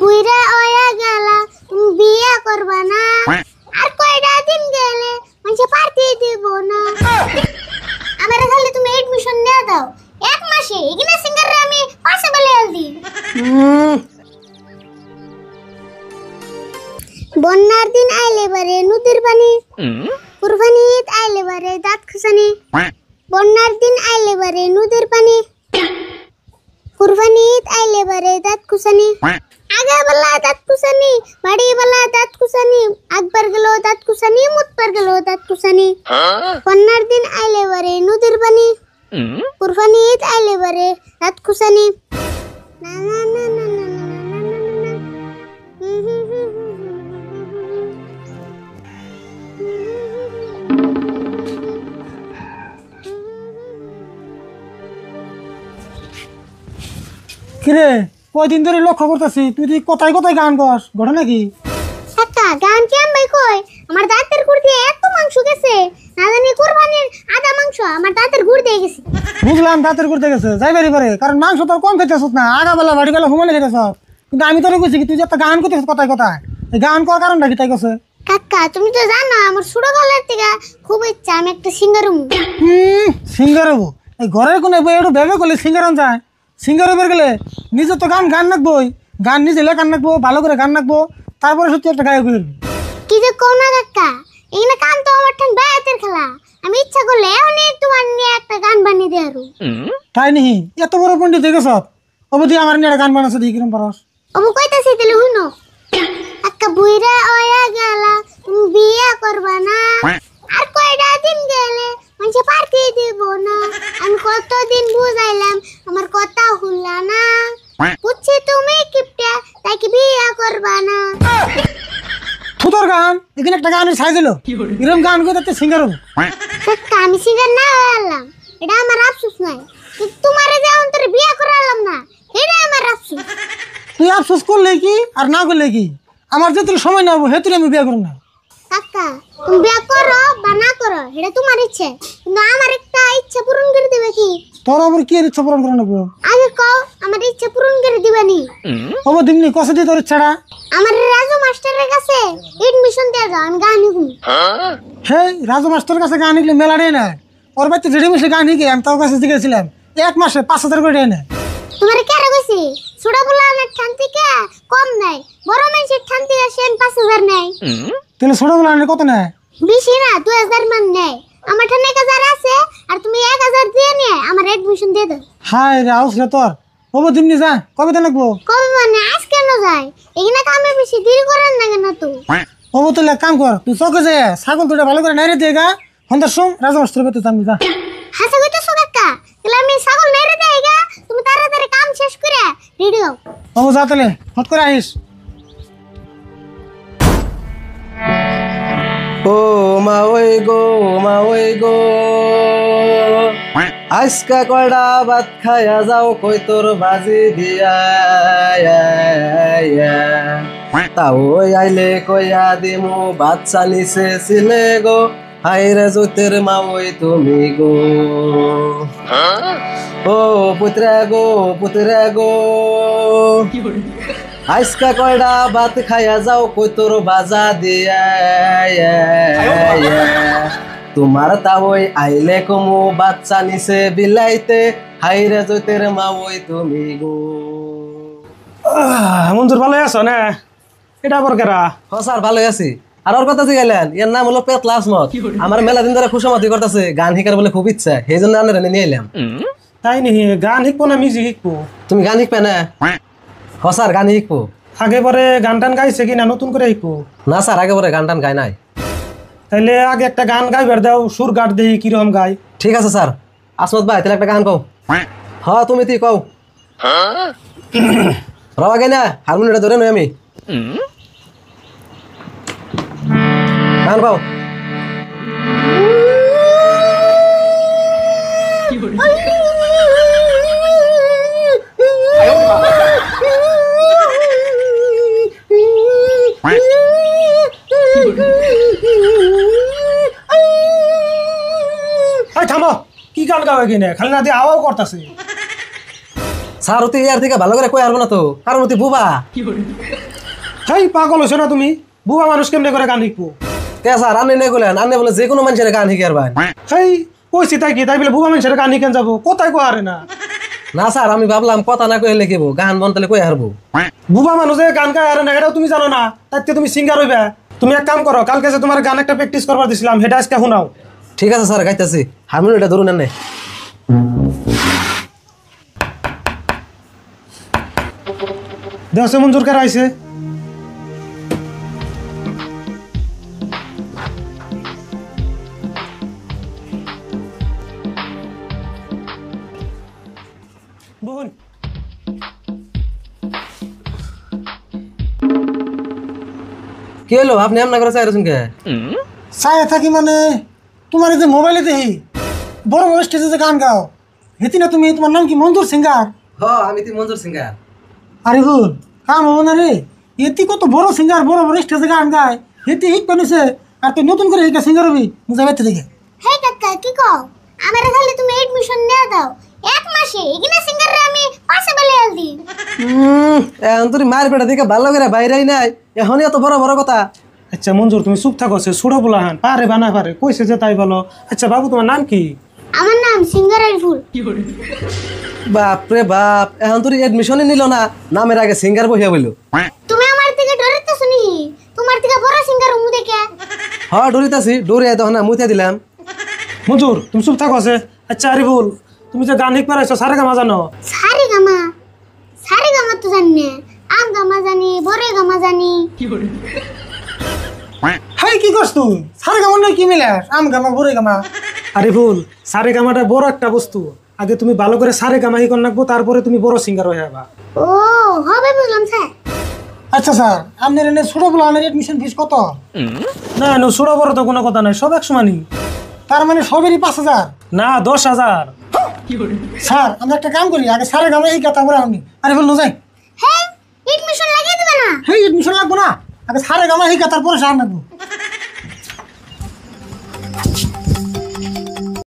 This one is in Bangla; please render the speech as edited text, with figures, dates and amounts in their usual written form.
বুইরা ওয়া গেলা তুমি বিয়ে করবা না আর কয়টা দিন গেলে মানে পার্টি দিব না আমার খালি তুমি এডমিশন নিয়ে দাও এক মাসে এখানে সিঙ্গারে আমি পাশে বলে দি বন্যার দিন আইলে বারে নদীর পানি কুরবানি ঈদ আইলে বারে দাঁত খসানি বন্যার দিন আইলে বারে নদীর পানি কুরবানি ঈদ আইলে বারে দাঁত খসানি আগে বলা দাঁত কুসানি বাড়ি বলা দাঁত কুসানি আকবার গেল দাঁত কুসানি মুতবার গেল দাঁত কুসানি বন্যার দিন আইলে বারে নদীর পানি কুরবানি ঈদ আইলে বারে দাঁত কুসানি না না না না না কিরে কয়দিন ধরে লক্ষ্য করতেছি তুই কোথায় কোথায় গান গাস ঘটনা কি কাকা গান কি আমি কই আমার দাঁতের গুড় দিয়ে এত মাংস গেছে না জানি কুরবানির আধা মাংস আমার দাঁতের গুড় দিয়ে গেছে বুঝলাম দাঁতের গুড় দিয়ে গেছে যাই বাড়ি পারে কারণ মাংস তো কম খেতেছ না আগা বেলা বাড়ি বেলা ঘুমালে খেতেছ কিন্তু আমি তোরে কইছি কি তুই যে একটা গান করতেছিস কোথায় কোথায় এই গান করার কারণটা কি তাই কছে কাকা তুমি তো জানো আমার ছোটবেলার থেকে খুব ইচ্ছা আমি একটা সিঙ্গার হবো সিঙ্গার হবো এই ঘরের কোনে বই একটু ভেবে করলে সিঙ্গার যায় সিঙ্গার হবার গেলে নিজে তো গান রাখবোই গান নিজে লেখান রাখবো ভালো করে গান রাখবো তারপরে সত্যি একটা গায়ক হয়ে কি যে কও না কাকা এখানে গান তো আমার ঠান বায়াতের খেলা আমি ইচ্ছা করলে অনেক তোমার নিয়ে একটা গান বানিয়ে দিয়ে আরো তাই নিহি এত বড় পণ্ডিত দেখেছ অবধি আমার নিয়ে গান বানাচ্ছে দেখি কিরম পারস অবু কইতাছি তাহলে হুনো কাকা বুইরা ওয়া গেলা তুমি বিয়ে করবা না আর কয়টা দিন গেলে মানে পার্টি দিব না আমি কতদিন বুঝাইলাম আমার কথা হলো না বুঝছি তুমি কিপটা তাই কি বিয়ে করবা না থুতর গান এখানে একটা গানের সাইজ হলো এরকম গান করতে সিঙ্গার হবো কাকা আমি সিঙ্গার না হলাম এটা আমার আফসোস নাই কিন্তু তোমারে যে অন্তরে বিয়ে করালাম না এটা আমার আফসোস তুই আফসোস করলে কি আর না করলে কি আমার যেতে সময় না হবো হেতুলে আমি বিয়ে করব না কাকা তুমি বিয়ে করো বা না করো এটা তোমার ইচ্ছে কিন্তু আমার একটা ইচ্ছা পূরণ করে দিবে কি তোর আবার কি ইচ্ছা পূরণ করে নেবো আগে কও আমার ইচ্ছা পূরণ করে দিবানি হবো দিমনি কষে দিয়ে তোর ইচ্ছাটা আমার রাজু মাস্টারের কাছে এডমিশন দিয়ে দাও আমি গান শিখব হে রাজু মাস্টারের কাছে গান শিখলে মেলা দেয় না ওর বাচ্চা যেটি মিশে গান শিখে আমি তোর কাছে শিখেছিলাম এক মাসে 5,000 করে দেয় না তোমার কেন কইছি ছোট বলানের ঠান থেকে কম নাই বড় মানুষের ঠান থেকে সেন 5,000 নেয় তাহলে ছোট বলানের কত নেয় বেশি না 2,000 মান নেয় আমার ঠান 1,000 আছে আর তুমি 1,000 দিয়ে নিয়ে আমার এডমিশন দিয়ে দাও হাই রে আউস রে তোর হবো দিমনি যা কবে তো লাগবো কবে মানে আজ কেন যায় এখানে কামে বেশি দেরি করেন না কেন তো হবো তাহলে এক কাম কর তুই চকে যে ছাগল দুটো ভালো করে নাইরে দিয়ে গা হন্দার সোম রাজা মাস্টার পেতে জানবি যা হাসা কইতেছো কাকা তাহলে আমি ছাগল নাইরে দেই গা তুমি তাড়াতাড়ি কাম শেষ করে রেডি হও হবো যা তাহলে হট করে আইস ও মা ওই গো আজকা কয়টা ভাত খায়া যাও কই তোর ভাজি দিয়া তাও আইলে কইয়া দিমু বাচ্চা নিছে ছিলে গো হাইরে জোতের মা ওই তুমি গো ও পুত্রা গো আজকা কয়টা ভাত খায়া যাও কই তোর বাজা দিয়া তোমার তাওই আইলে কমু বাচ্চা নিছে বিলাইতে হাইরে জোতের মা ওই তুমি গো মঞ্জুর ভালো আছো না এটা আবার কেরা স্যার ভালোই আছি আর ওর কথা গেলেন এর নাম হলো পেতলা আসমত আমার মেলা দিন ধরে খুশামতি করতেছে গান শিখার বলে খুব ইচ্ছা সেই জন্য আনারে নিয়ে এলাম তাই নি গান শিখবো না মিউজিক শিখবো তুমি গান শিখবে না স্যার গান শিখবো আগে পরে গান টান গাইছে কিনা নতুন করে শিখবো না স্যার আগে পরে গান টান গায় নাই তাইলে আগে একটা গান গাইবার দাও সুর গাট দেই কিরকম গাই ঠিক আছে স্যার আসমত ভাই তাহলে একটা গান কও হ্যাঁ তুমি তুই কও রবা গাই না হারমোনিয়ামটা ধরে নই আমি গান কও থামো কি গান গাওয়া কিনে খালি না দিয়ে আওয়াও করতেছে স্যার অতি ইয়ার থেকে ভালো করে কই আরবো না তো, কারণ অতি বুবা। হেই পাগল হইছো না তুমি? বুবা মানুষ কেমনে করে গান শিখবো? কে স্যার আপনি নে গেলেন, আপনি বলে যে কোনো মানুষের গান শিখে আরবেন। হেই কইছি তাই কি, তাই বলে বুবা মানুষের গান শিখেন যাবো? কোথায় কো আরে না। না স্যার আমি ভাবলাম কথা না কইলে লিখিব, গান বনতালে কই হারবো। বুবা মানুষে গান গায় আরে না, এটাও তুমি জানো না, তাইতে তুমি সিঙ্গার হইবে। তুমি এক কাম করো, কালকে যে তোমার গান একটা প্র্যাকটিস করবার দিছিলাম সেটা আজকে শোনাও। ঠিক আছে স্যার গাইতেছি, হারমোনিয়ামটা ধরুন এনে। দেওয়া মঞ্জুর কার আইছে? বোন কি হলো আপনি এমন করে চাইছেন কে? চাই থাকি মানে তোমার এই যে মোবাইলে দেখি বড় বড় স্টেজে যে গান গাও, হেতি না তুমি? তোমার নাম কি মঞ্জুর সিঙ্গার? হ আমি তো মঞ্জুর সিঙ্গার। আরে ভুল কাম হবো না রে, এতি কত বড় সিঙ্গার বড় বড় স্টেজে গান গায়, হেতি হিট পেনেছে আর তুই নতুন করে হিকা সিঙ্গার হবি বুঝা পাইতে দেখে। হে কাকা কি কও, আমার খালি তুমি এডমিশন নিয়ে দাও, এক মাসে এখানে সিঙ্গার রে আমি পাশে বেলে আলদি। এখন তুই মার পেটা দেখে ভালো করে বাইরেই নাই, এখনই এত বড় বড় কথা। আচ্ছা মঞ্জুর তুমি চুপ থাকো, সে ছোট বলাহান পারে বা না পারে কইছে যে তাই বলো। আচ্ছা বাবু তোমার নাম কি? আমার নাম সিঙ্গারের ফুল। বাপ রে বাপ, এখন তুই এডমিশনই নিল না, নামের আগে সিঙ্গার বহিয়া বললো। তুমি আমার থেকে ডরিতে শুনি, তোমার থেকে বড় সিঙ্গার হমু দেখে। হ ডরিতাছি, ডরিয়া তখন মুথে দিলাম। মঞ্জুর তুমি চুপ থাকো আছে। আচ্ছা আরিফুল তুমি যে গান শিখবার আইছো সারে গামা জানো? সারে গামা তো জানি না, আম গামা জানি, বরে গামা জানি। হাই কি করছ তুই? সারে গামা নয় কি মিলে আম গামা বরে গামা? আরিফুল সারে গামাটা বড় একটা বস্তু, আগে তুমি ভালো করে সারে গামা শিখন রাখবো, তারপরে তুমি বড় সিঙ্গার হয়ে যাবা। ও হবে বুঝলাম স্যার। আচ্ছা স্যার আপনার এনে ছোট বলাহানের এডমিশন ফিস কত? না না ছোট বড় তো কোনো কথা নাই, সব এক সমানই। তার মানে সবেরই 5,000? না 10,000। স্যার আমরা একটা কাম করি, আগে সারে গামা শিখা তারপরে আমি। আরিফুল নো যাই। হ্যাঁ এডমিশন লাগিয়ে দিবে না? হেই এডমিশন লাগবো না, আগে সারে গামা শিখা তারপরে সার লাগবো।